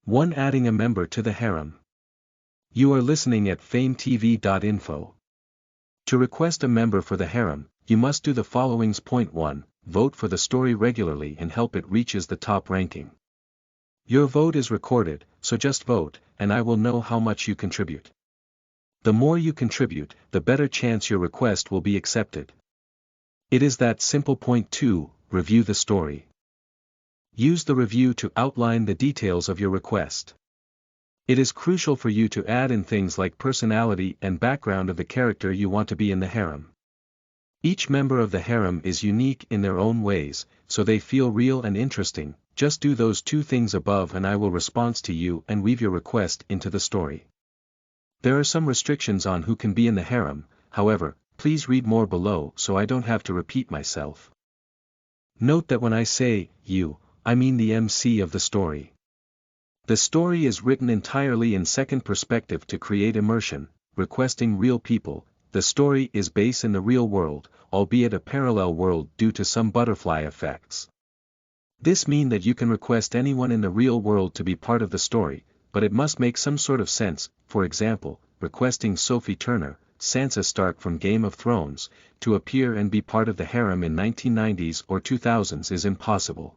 1. Adding a member to the harem. You are listening at FameTV.info. To request a member for the harem, you must do the following. Point 1. Vote for the story regularly and help it reaches the top ranking. Your vote is recorded, so just vote, and I will know how much you contribute. The more you contribute, the better chance your request will be accepted. It is that simple. Point 2. Review the story. Use the review to outline the details of your request. It is crucial for you to add in things like personality and background of the character you want to be in the harem. Each member of the harem is unique in their own ways, so they feel real and interesting. Just do those 2 things above and I will respond to you and weave your request into the story. There are some restrictions on who can be in the harem, however, please read more below so I don't have to repeat myself. Note that when I say you, I mean the MC of the story. The story is written entirely in second perspective to create immersion, requesting real people. The story is based in the real world, albeit a parallel world due to some butterfly effects. This means that you can request anyone in the real world to be part of the story, but it must make some sort of sense. For example, requesting Sophie Turner, Sansa Stark from Game of Thrones, to appear and be part of the harem in 1990s or 2000s is impossible.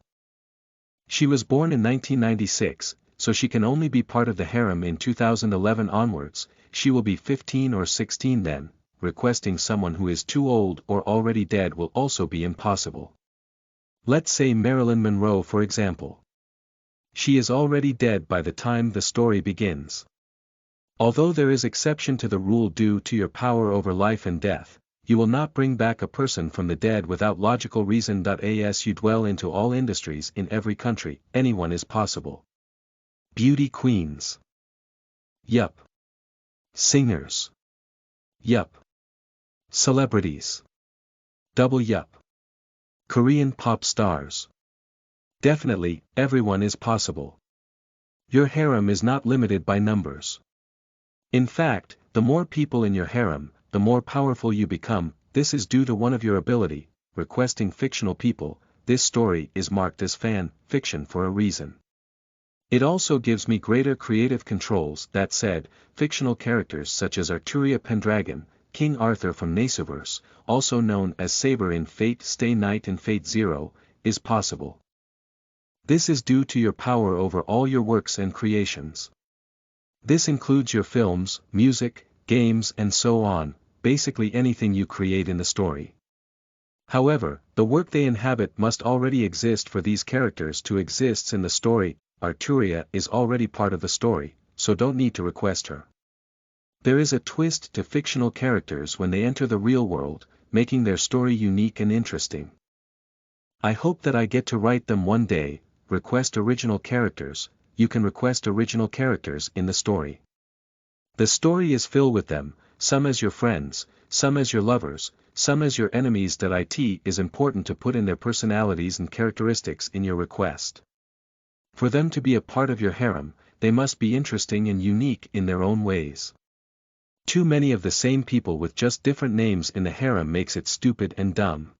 She was born in 1996, so she can only be part of the harem in 2011 onwards. She will be 15 or 16 then. Requesting someone who is too old or already dead will also be impossible. Let's say Marilyn Monroe for example. She is already dead by the time the story begins. Although there is exception to the rule due to your power over life and death, you will not bring back a person from the dead without logical reason. As you dwell into all industries in every country, anyone is possible. Beauty queens. Yup. Singers. Yup. Celebrities. Double yup. Korean pop stars. Definitely, everyone is possible. Your harem is not limited by numbers. In fact, the more people in your harem, the more powerful you become. This is due to one of your ability, requesting fictional people. This story is marked as fan fiction for a reason. It also gives me greater creative controls. That said, fictional characters such as Arturia Pendragon, King Arthur from Nasoverse, also known as Saber in Fate Stay Night and Fate Zero, is possible. This is due to your power over all your works and creations. This includes your films, music, games and so on, basically anything you create in the story. However, the work they inhabit must already exist for these characters to exist in the story. Arturia is already part of the story, so don't need to request her. There is a twist to fictional characters when they enter the real world, making their story unique and interesting. I hope that I get to write them one day. Request original characters. You can request original characters in the story. The story is filled with them, some as your friends, some as your lovers, some as your enemies. It is important to put in their personalities and characteristics in your request. For them to be a part of your harem, they must be interesting and unique in their own ways. Too many of the same people with just different names in the harem makes it stupid and dumb.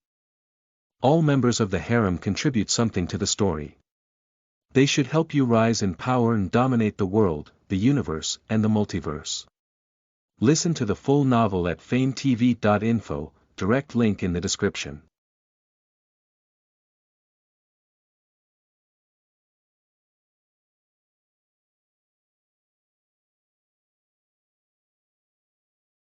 All members of the harem contribute something to the story. They should help you rise in power and dominate the world, the universe, and the multiverse. Listen to the full novel at FameTV.info, direct link in the description.